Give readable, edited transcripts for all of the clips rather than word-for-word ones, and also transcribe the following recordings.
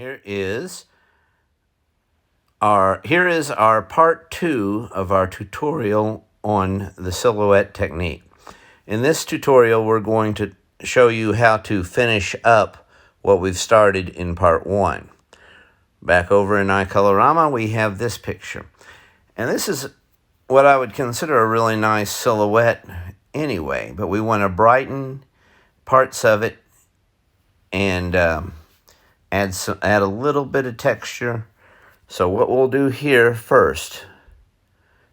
Here is our part 2 of our tutorial on the silhouette technique. In this tutorial, we're going to show you how to finish up what we've started in part 1. Back over in iColorama, we have this picture. And this is what I would consider a really nice silhouette anyway, but we want to brighten parts of it and add a little bit of texture. So what we'll do here first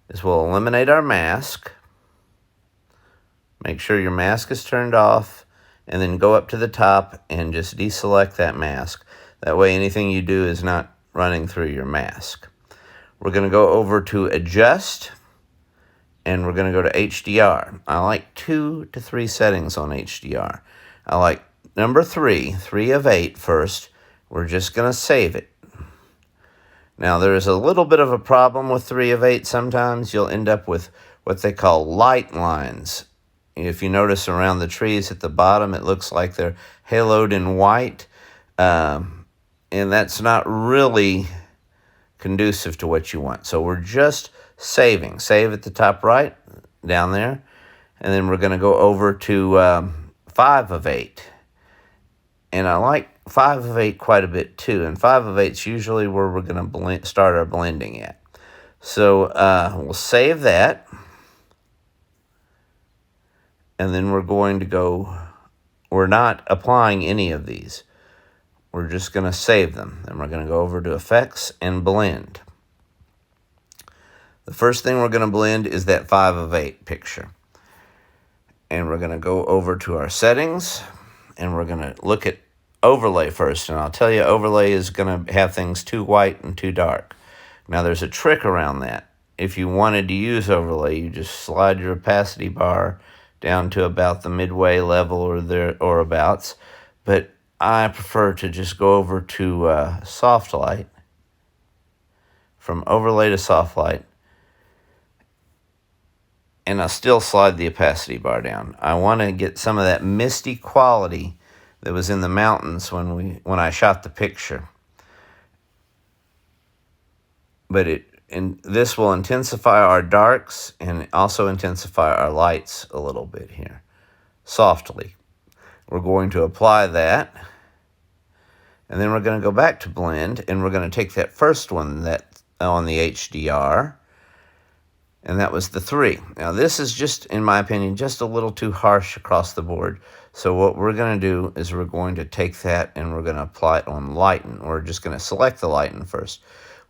is we'll eliminate our mask. Make sure your mask is turned off, and then go up to the top and just deselect that mask. That way anything you do is not running through your mask. We're going to go over to Adjust, and we're going to go to HDR. I like 2 to 3 settings on HDR. I like number 3 of 8 first. We're just going to save it. Now, there is a little bit of a problem with 3 of 8. Sometimes you'll end up with what they call light lines. If you notice around the trees at the bottom, it looks like they're haloed in white. And that's not really conducive to what you want. So we're just saving. Save at the top right, down there. And then we're going to go over to 5 of 8. And I like 5 of 8 quite a bit too. And 5 of 8 is usually where we're going to start our blending at. So we'll save that. And then we're going to go, we're not applying any of these. We're just going to save them. Then we're going to go over to Effects and Blend. The first thing we're going to blend is that 5 of 8 picture. And we're going to go over to our settings, and we're going to look at overlay first. And I'll tell you, overlay is going to have things too white and too dark. Now, there's a trick around that. If you wanted to use overlay, you just slide your opacity bar down to about the midway level or abouts. But I prefer to just go over to soft light, from overlay to soft light, and I'll still slide the opacity bar down. I want to get some of that misty quality that was in the mountains when I shot the picture. But this will intensify our darks and also intensify our lights a little bit here, softly. We're going to apply that, and then we're going to go back to blend, and we're going to take that first one that on the HDR, and that was the 3. Now this is just, in my opinion, just a little too harsh across the board. So what we're going to do is we're going to take that and we're going to apply it on lighten. We're just going to select the lighten first.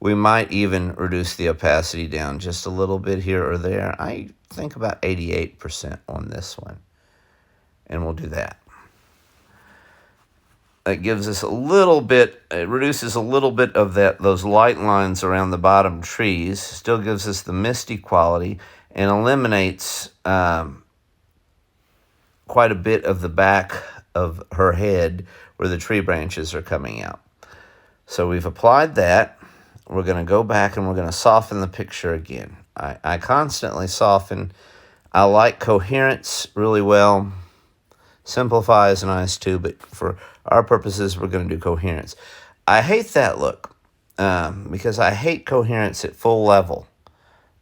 We might even reduce the opacity down just a little bit here or there. I think about 88% on this one. And we'll do that. That gives us a little bit, it reduces a little bit of those light lines around the bottom trees. Still gives us the misty quality and eliminates quite a bit of the back of her head where the tree branches are coming out. So we've applied that. We're going to go back and we're going to soften the picture again. I constantly soften. I like coherence really well. Simplify is nice too, but for our purposes, we're going to do coherence. I hate that look because I hate coherence at full level.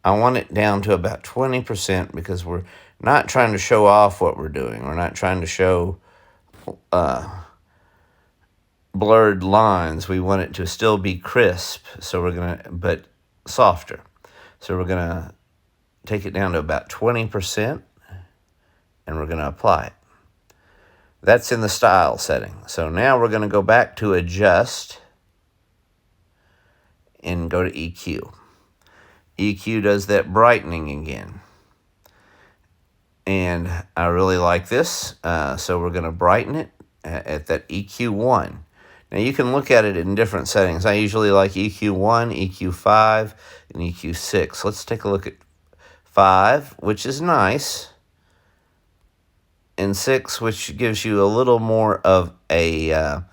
I want it down to about 20% because we're not trying to show off what we're doing. We're not trying to show blurred lines. We want it to still be crisp, so we're going to, but softer. So we're going to take it down to about 20%, and we're going to apply it. That's in the style setting. So now we're going to go back to Adjust and go to EQ. EQ does that brightening again. And I really like this, so we're going to brighten it at that EQ1. Now you can look at it in different settings. I usually like EQ1, EQ5, and EQ6. Let's take a look at 5, which is nice, and 6, which gives you a little more of a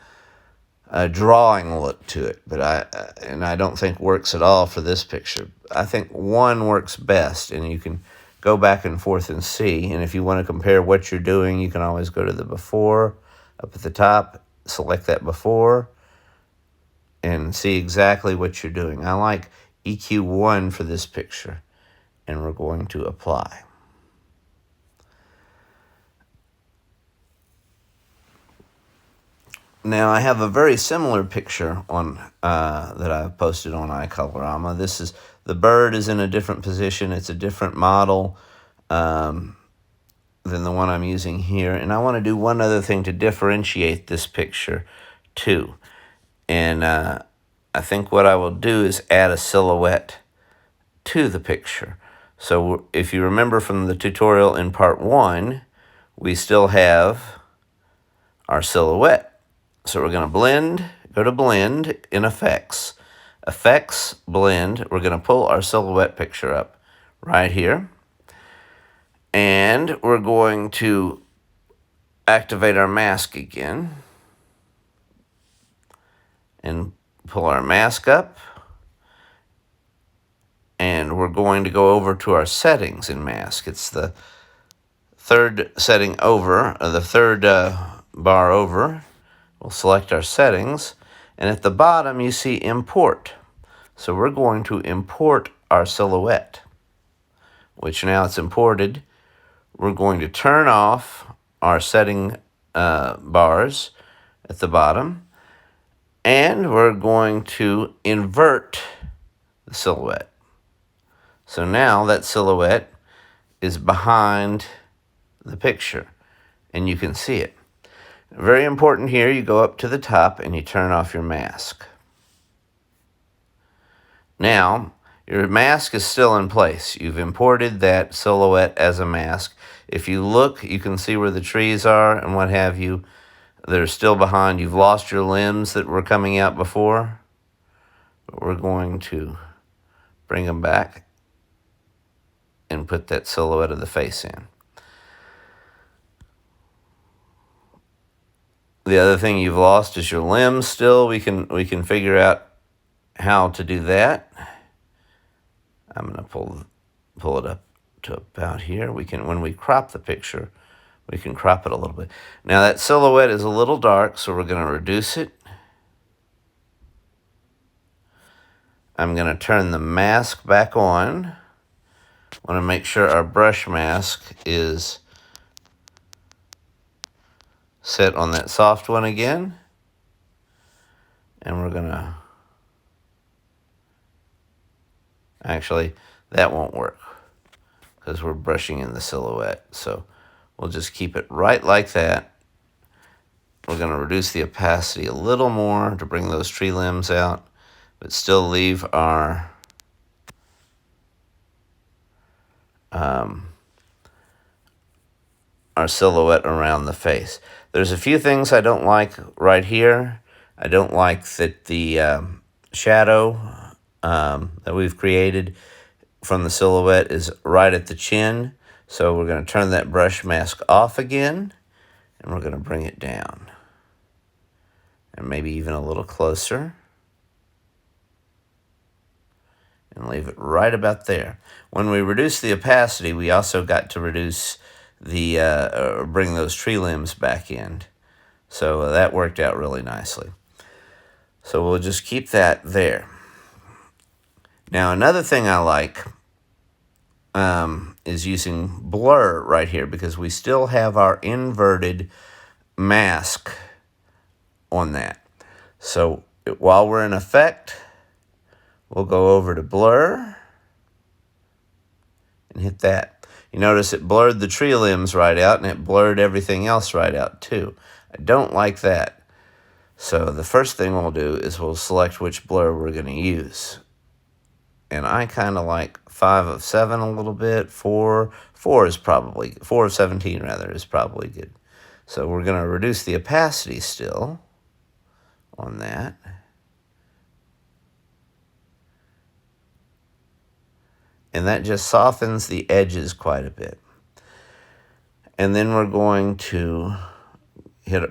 drawing look to it. But I don't think works at all for this picture. I think 1 works best, and you can go back and forth and see. And if you want to compare what you're doing, you can always go to the before up at the top, select that before, and see exactly what you're doing. I like EQ1 for this picture, and we're going to apply. Now I have a very similar picture on that I've posted on iColorama. This is the bird is in a different position. It's a different model than the one I'm using here. And I want to do one other thing to differentiate this picture too. And I think what I will do is add a silhouette to the picture. So if you remember from the tutorial in part 1, we still have our silhouette. So we're going to blend, go to blend in effects. Effects, blend. We're going to pull our silhouette picture up right here. And we're going to activate our mask again. And pull our mask up. And we're going to go over to our settings in mask. It's the third setting over, or the third bar over. We'll select our settings, and at the bottom you see import. So we're going to import our silhouette, which now it's imported. We're going to turn off our setting bars at the bottom, and we're going to invert the silhouette. So now that silhouette is behind the picture, and you can see it. Very important here, you go up to the top and you turn off your mask. Now, your mask is still in place. You've imported that silhouette as a mask. If you look, you can see where the trees are and what have you. They're still behind. You've lost your limbs that were coming out before. But we're going to bring them back and put that silhouette of the face in. The other thing you've lost is your limbs still. We can figure out how to do that. I'm going to pull it up to about here. We can, when we crop the picture, we can crop it a little bit. Now that silhouette is a little dark, so we're going to reduce it. I'm going to turn the mask back on. I want to make sure our brush mask is set on that soft one again. And we're going to... Actually, that won't work because we're brushing in the silhouette. So we'll just keep it right like that. We're going to reduce the opacity a little more to bring those tree limbs out, but still leave our silhouette around the face. There's a few things I don't like right here. I don't like that the shadow that we've created from the silhouette is right at the chin. So we're going to turn that brush mask off again, and we're going to bring it down. And maybe even a little closer. And leave it right about there. When we reduce the opacity, we also got to reduce the, bring those tree limbs back in. So that worked out really nicely. So we'll just keep that there. Now another thing I like is using blur right here because we still have our inverted mask on that. So while we're in effect, we'll go over to blur and hit that. You notice it blurred the tree limbs right out and it blurred everything else right out too. I don't like that. So the first thing we'll do is we'll select which blur we're going to use. And I kind of like 5 of 7 a little bit. 4 of 17 rather is probably good. So we're going to reduce the opacity still on that. And that just softens the edges quite a bit. And then we're going to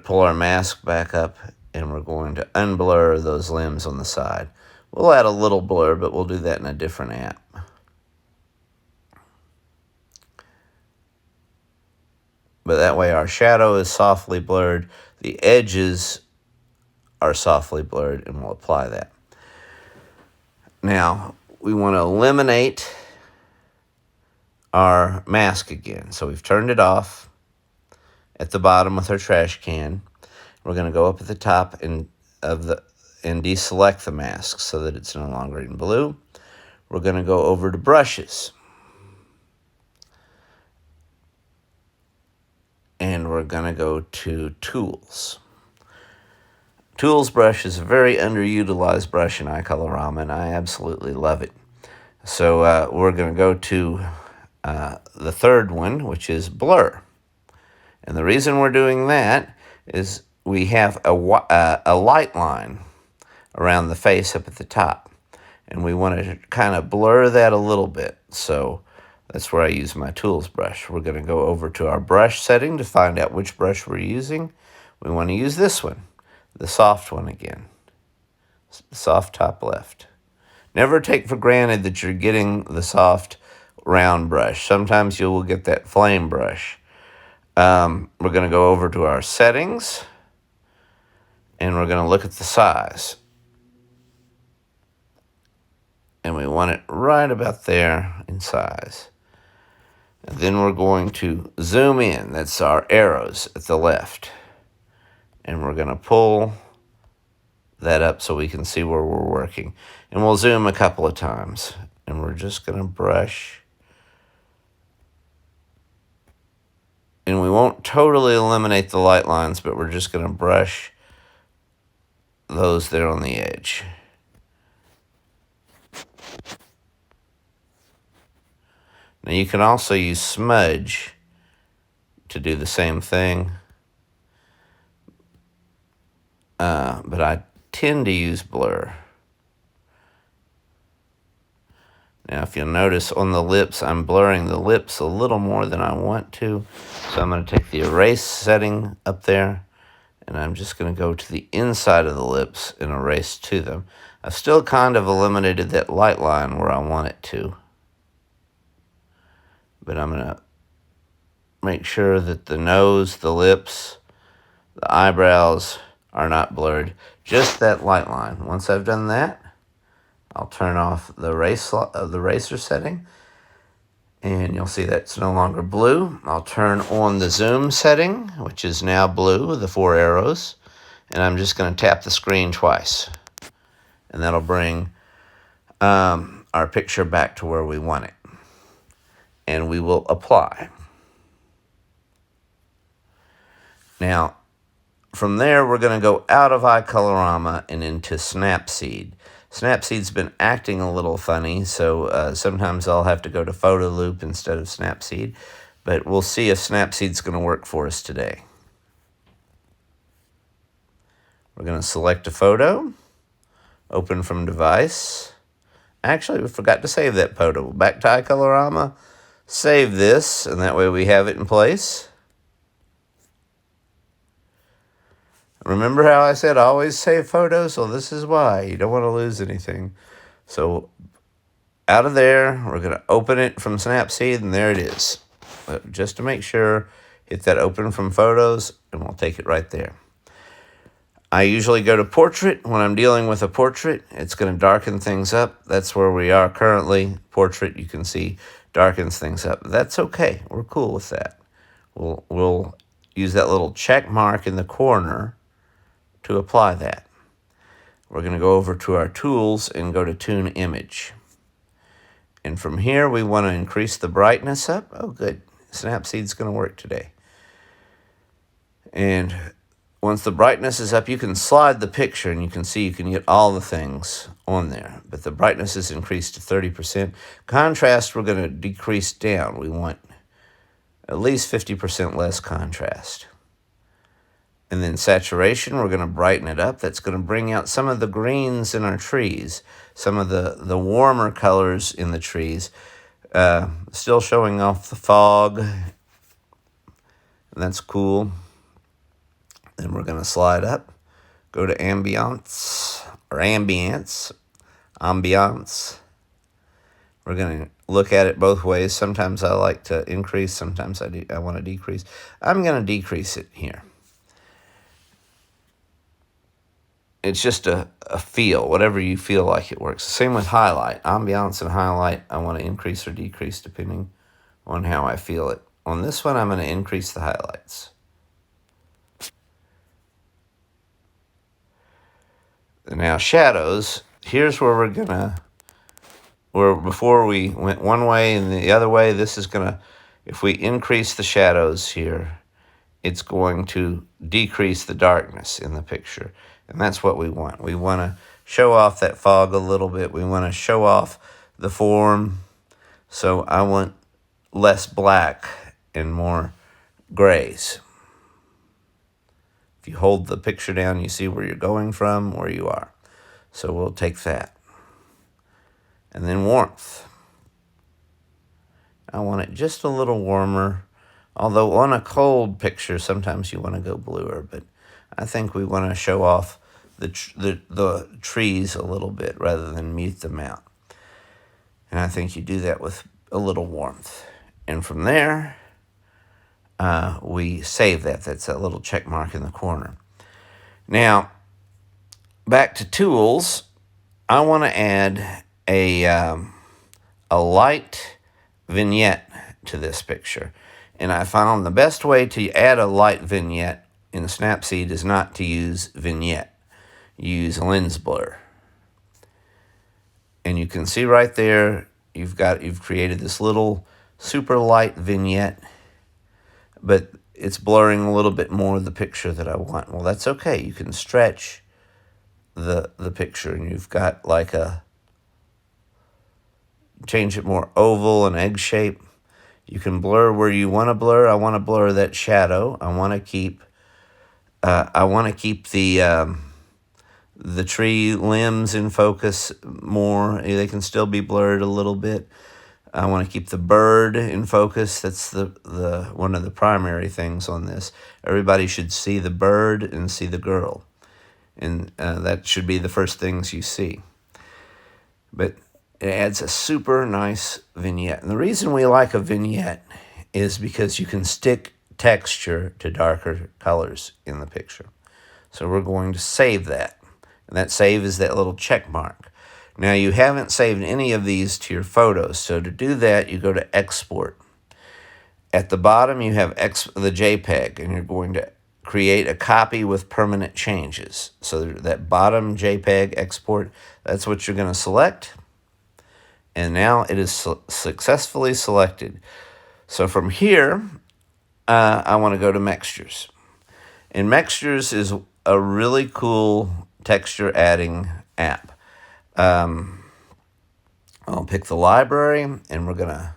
pull our mask back up, and we're going to unblur those limbs on the side. We'll add a little blur, but we'll do that in a different app. But that way our shadow is softly blurred. The edges are softly blurred, and we'll apply that. Now, we want to eliminate our mask again. So we've turned it off at the bottom with our trash can. We're going to go up at the top and deselect the mask so that it's no longer in blue. We're going to go over to brushes. And we're going to go to tools. Tools brush is a very underutilized brush in iColorama, and I absolutely love it. So we're going to go to the third one, which is blur. And the reason we're doing that is we have a light line around the face up at the top. And we want to kind of blur that a little bit. So that's where I use my tools brush. We're going to go over to our brush setting to find out which brush we're using. We want to use this one, the soft one again, soft top left. Never take for granted that you're getting the soft round brush. Sometimes you will get that flame brush. We're going to go over to our settings, and we're going to look at the size. And we want it right about there in size. And then we're going to zoom in. That's our arrows at the left. And we're going to pull that up so we can see where we're working. And we'll zoom a couple of times. And we're just going to brush. And we won't totally eliminate the light lines, but we're just going to brush those there on the edge. Now you can also use smudge to do the same thing, but I tend to use blur. Now if you'll notice on the lips, I'm blurring the lips a little more than I want to, so I'm going to take the erase setting up there, and I'm just going to go to the inside of the lips and erase to them. I've still kind of eliminated that light line where I want it to. But I'm going to make sure that the nose, the lips, the eyebrows are not blurred. Just that light line. Once I've done that, I'll turn off the eraser setting. And you'll see that it's no longer blue. I'll turn on the zoom setting, which is now blue, the 4 arrows. And I'm just going to tap the screen twice. And that'll bring our picture back to where we want it. And we will apply. Now, from there, we're going to go out of iColorama and into Snapseed. Snapseed's been acting a little funny, so sometimes I'll have to go to Photo Loop instead of Snapseed. But we'll see if Snapseed's going to work for us today. We're going to select a photo, open from device. Actually, we forgot to save that photo. Back to iColorama. Save this, and that way we have it in place. Remember how I said always save photos? Well, this is why. You don't want to lose anything. So out of there, we're going to open it from Snapseed, and there it is. But just to make sure, hit that open from photos, and we'll take it right there. I usually go to portrait. When I'm dealing with a portrait, it's going to darken things up. That's where we are currently. Portrait, you can see, darkens things up. That's okay. We're cool with that. We'll use that little check mark in the corner to apply that. We're going to go over to our tools and go to Tune Image. And from here, we want to increase the brightness up. Oh, good. Snapseed's going to work today. And once the brightness is up, you can slide the picture, and you can see you can get all the things on there. But the brightness is increased to 30%. Contrast, we're going to decrease down. We want at least 50% less contrast. And then saturation, we're going to brighten it up. That's going to bring out some of the greens in our trees, some of the warmer colors in the trees. Still showing off the fog. And that's cool. Then we're going to slide up, go to ambiance. We're going to look at it both ways. Sometimes I like to increase, sometimes I want to decrease. I'm going to decrease it here. it's just a feel, whatever you feel like it works. Same with highlight. Ambiance and highlight, I want to increase or decrease depending on how I feel it. On this one, I'm going to increase the highlights. Now shadows, here's where we're going to, where before we went one way and the other way, this is going to, if we increase the shadows here, it's going to decrease the darkness in the picture. And that's what we want. We want to show off that fog a little bit. We want to show off the form. So I want less black and more grays. If you hold the picture down, you see where you're going from, where you are. So we'll take that. And then warmth. I want it just a little warmer. Although on a cold picture, sometimes you want to go bluer, but I think we want to show off the trees a little bit rather than mute them out. And I think you do that with a little warmth. And from there, we save that. That's that little check mark in the corner. Now, back to tools, I want to add a light vignette to this picture. And I found the best way to add a light vignette in Snapseed is not to use vignette. Use lens blur. And you can see right there, you've created this little super light vignette, but it's blurring a little bit more of the picture that I want. Well, that's okay. You can stretch the picture, and you've got like change it more oval and egg shape. You can blur where you want to blur. I want to blur that shadow. I want to keep the tree limbs in focus more. They can still be blurred a little bit. I want to keep the bird in focus. That's the one of the primary things on this. Everybody should see the bird and see the girl. And that should be the first things you see. But it adds a super nice vignette. And the reason we like a vignette is because you can stick texture to darker colors in the picture. So we're going to save that. And that save is that little check mark. Now you haven't saved any of these to your photos. So to do that, you go to Export. At the bottom, you have the JPEG, and you're going to create a copy with permanent changes. So that bottom JPEG export, that's what you're going to select. And now it is successfully selected. So from here, I want to go to Mextures. And Mextures is a really cool texture adding app. I'll pick the library, and we're going to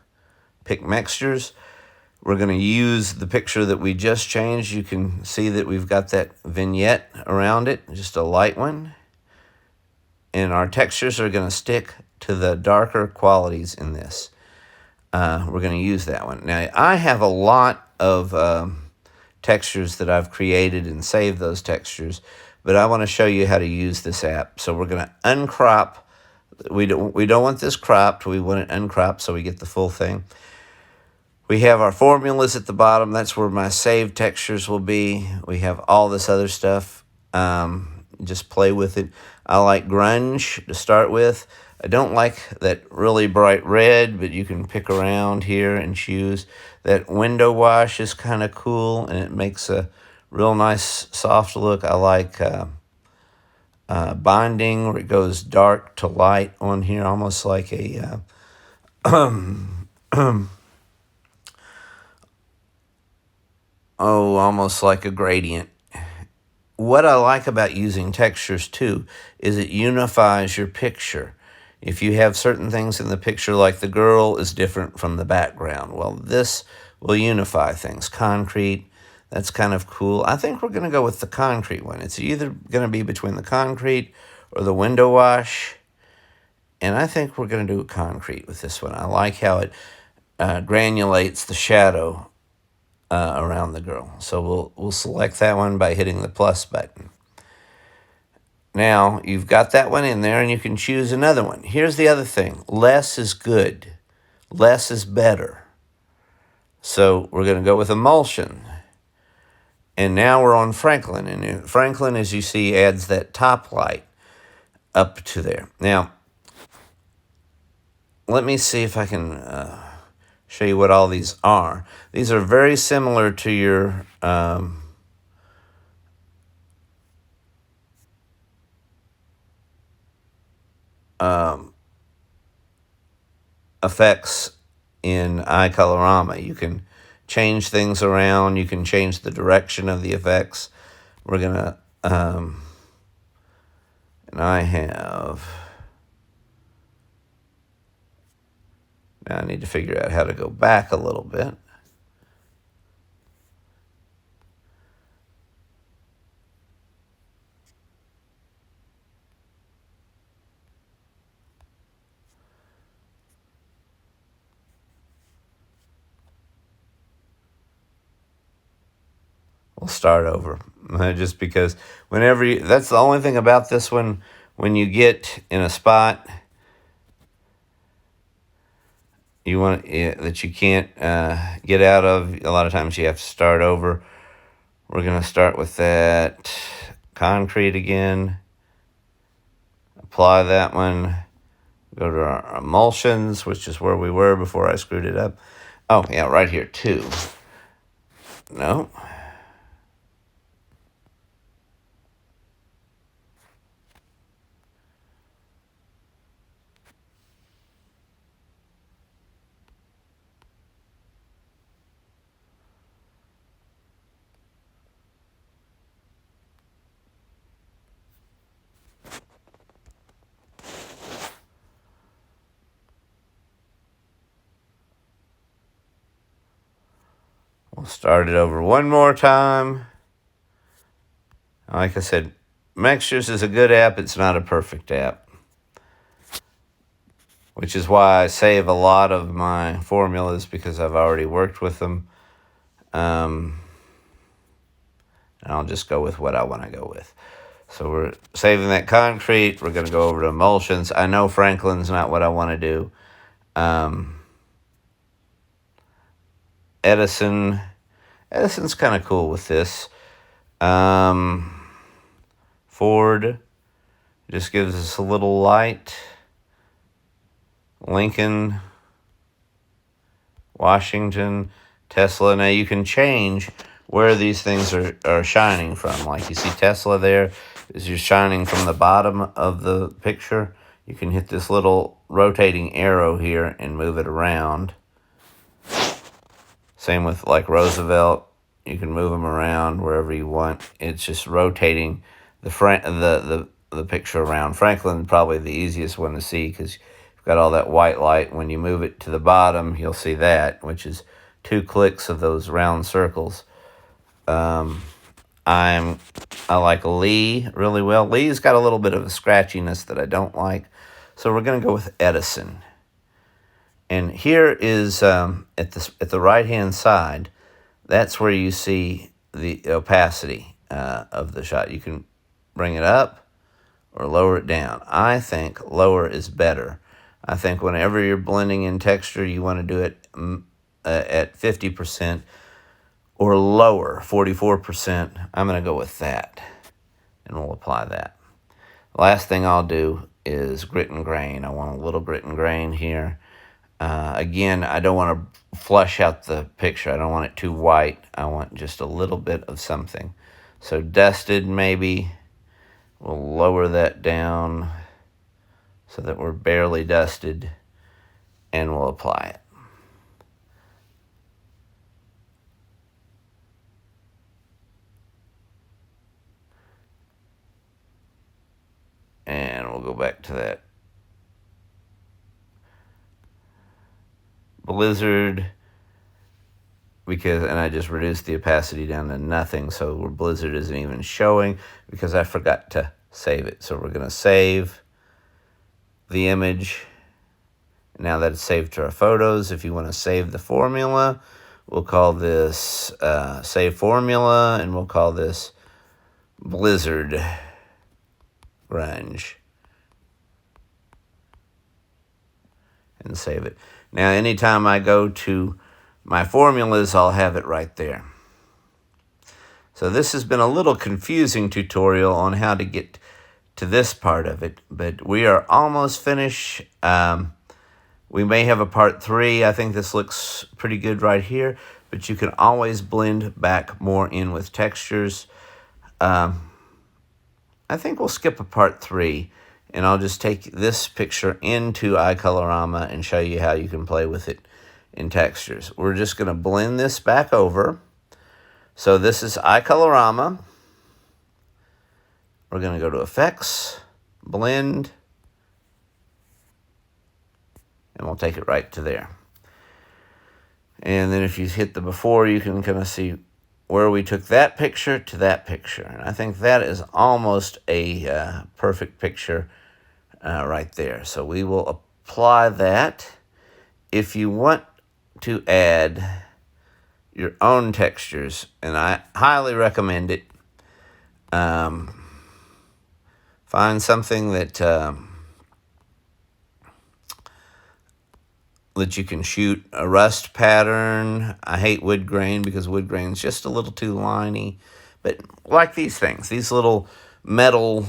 pick Mextures. We're going to use the picture that we just changed. You can see that we've got that vignette around it, just a light one. And our textures are going to stick to the darker qualities in this. We're going to use that one. Now, I have a lot of textures that I've created and saved those textures, but I want to show you how to use this app. So we're going to uncrop. We don't want this cropped. We want it uncropped so we get the full thing. We have our formulas at the bottom. That's where my saved textures will be. We have all this other stuff. Just play with it. I like grunge to start with. I don't like that really bright red, but you can pick around here and choose. That window wash is kind of cool, and it makes a real nice soft look. I like binding, where it goes dark to light on here, almost like a almost like a gradient. What I like about using textures too is it unifies your picture. If you have certain things in the picture, like the girl is different from the background, well, this will unify things. Concrete, that's kind of cool. I think we're going to go with the concrete one. It's either going to be between the concrete or the window wash, and I think we're going to do concrete with this one. I like how it granulates the shadow around the girl. So we'll select that one by hitting the plus button. Now, you've got that one in there, and you can choose another one. Here's the other thing. Less is good. Less is better. So we're going to go with emulsion. And now we're on Franklin. And Franklin, as you see, adds that top light up to there. Now, let me see if I can show you what all these are. These are very similar to your effects in iColorama. You can change things around. You can change the direction of the effects. We're going to, and I have, now I need to figure out how to go back a little bit. We'll start over just because whenever you, that's the only thing about this one, when you get in a spot you want that you can't get out of, a lot of times you have to start over. We're going to start with that concrete again, apply that one, go to our emulsions, which is where we were before I screwed it up. Oh yeah, right here too. No. We'll start it over one more time. Like I said, Mextures is a good app. It's not a perfect app, which is why I save a lot of my formulas, because I've already worked with them. And I'll just go with what I want to go with. So we're saving that concrete. We're going to go over to emulsions. I know Franklin's not what I want to do. Edison's kind of cool with this. Ford just gives us a little light. Lincoln, Washington, Tesla. Now you can change where these things are shining from. Like you see Tesla there is just shining from the bottom of the picture. You can hit this little rotating arrow here and move it around. Same with like Roosevelt. You can move them around wherever you want. It's just rotating the picture around. Franklin probably the easiest one to see because you've got all that white light. When you move it to the bottom, you'll see that, which is 2 clicks of those round circles. I like Lee really well. Lee's got a little bit of a scratchiness that I don't like, so we're going to go with Edison. And here is at the right hand side. That's where you see the opacity of the shot. You can bring it up or lower it down. I think lower is better. I think whenever you're blending in texture, you want to do it at 50% or lower, 44%. I'm going to go with that, and we'll apply that. Last thing I'll do is grit and grain. I want a little grit and grain here. Again, I don't want to flush out the picture. I don't want it too white. I want just a little bit of something. So dusted, maybe. We'll lower that down so that we're barely dusted, and we'll apply it. And we'll go back to that Blizzard, and I just reduced the opacity down to nothing, so Blizzard isn't even showing because I forgot to save it. So we're going to save the image. Now that it's saved to our photos, if you want to save the formula, we'll call this save formula, and we'll call this Blizzard Grunge. And save it. Now, anytime I go to my formulas, I'll have it right there. So this has been a little confusing tutorial on how to get to this part of it, but we are almost finished. We may have a part 3. I think this looks pretty good right here, but you can always blend back more in with textures. I think we'll skip a part 3, and I'll just take this picture into iColorama and show you how you can play with it in textures. We're just going to blend this back over. So this is iColorama. We're going to go to Effects, Blend, and we'll take it right to there. And then if you hit the before, you can kind of see where we took that picture to that picture. And I think that is almost a perfect picture right there. So we will apply that. If you want to add your own textures, and I highly recommend it, find something that that you can shoot a rust pattern. I hate wood grain because wood grain is just a little too liney. But like these things, these little metal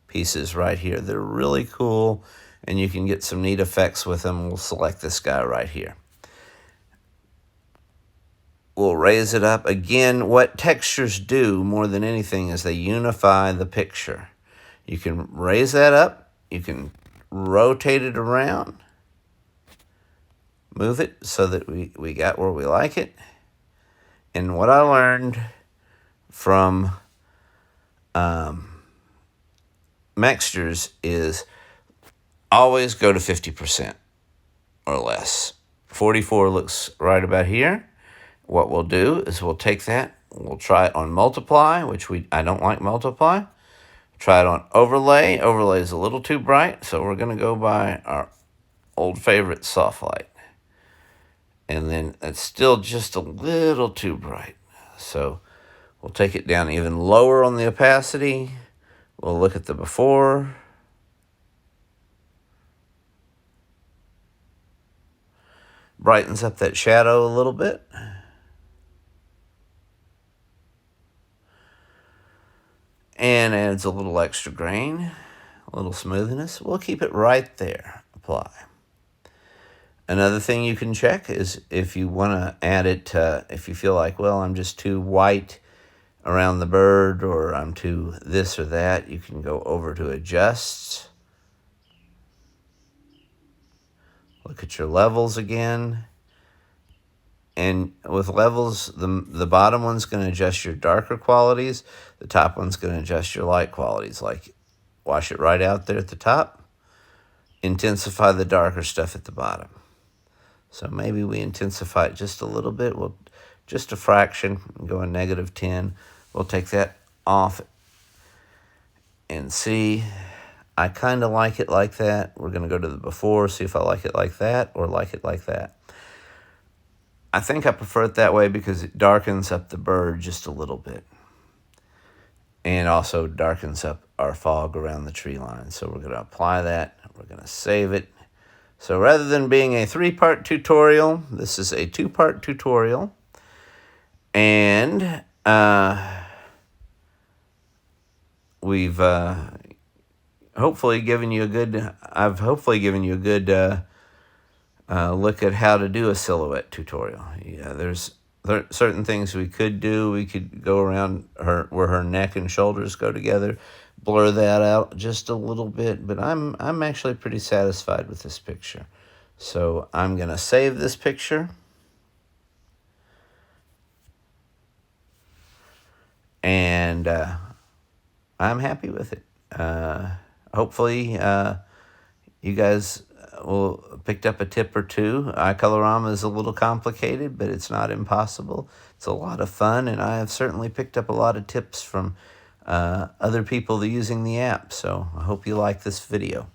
pieces right here, they're really cool, and you can get some neat effects with them. We'll select this guy right here. We'll raise it up. Again, what textures do more than anything is they unify the picture. You can raise that up. You can rotate it around. Move it so that we got where we like it. And what I learned from Mextures is always go to 50% or less. 44 looks right about here. What we'll do is we'll take that, we'll try it on multiply, which I don't like multiply. Try it on overlay. Overlay is a little too bright, so we're going to go by our old favorite soft light. And then it's still just a little too bright. So we'll take it down even lower on the opacity. We'll look at the before. Brightens up that shadow a little bit. And adds a little extra grain, a little smoothness. We'll keep it right there. Apply. Another thing you can check is if you want to add it, if you feel like, well, I'm just too white around the bird, or I'm too this or that, you can go over to Adjust. Look at your levels again. And with levels, the bottom one's going to adjust your darker qualities. The top one's going to adjust your light qualities. Like, wash it right out there at the top. Intensify the darker stuff at the bottom. So maybe we intensify it just a little bit. We'll just a fraction, go a -10. We'll take that off and see. I kind of like it like that. We're going to go to the before, see if I like it like that or like it like that. I think I prefer it that way because it darkens up the bird just a little bit. And also darkens up our fog around the tree line. So we're going to apply that. We're going to save it. So rather than being a 3-part tutorial, this is a 2-part tutorial. And we've hopefully given you a good, look at how to do a silhouette tutorial. Yeah, there's certain things we could do. We could go around where her neck and shoulders go together, blur that out just a little bit, but I'm actually pretty satisfied with this picture. So I'm going to save this picture. And I'm happy with it. Hopefully you guys picked up a tip or two. iColorama is a little complicated, but it's not impossible. It's a lot of fun, and I have certainly picked up a lot of tips from other people using the app. So I hope you like this video.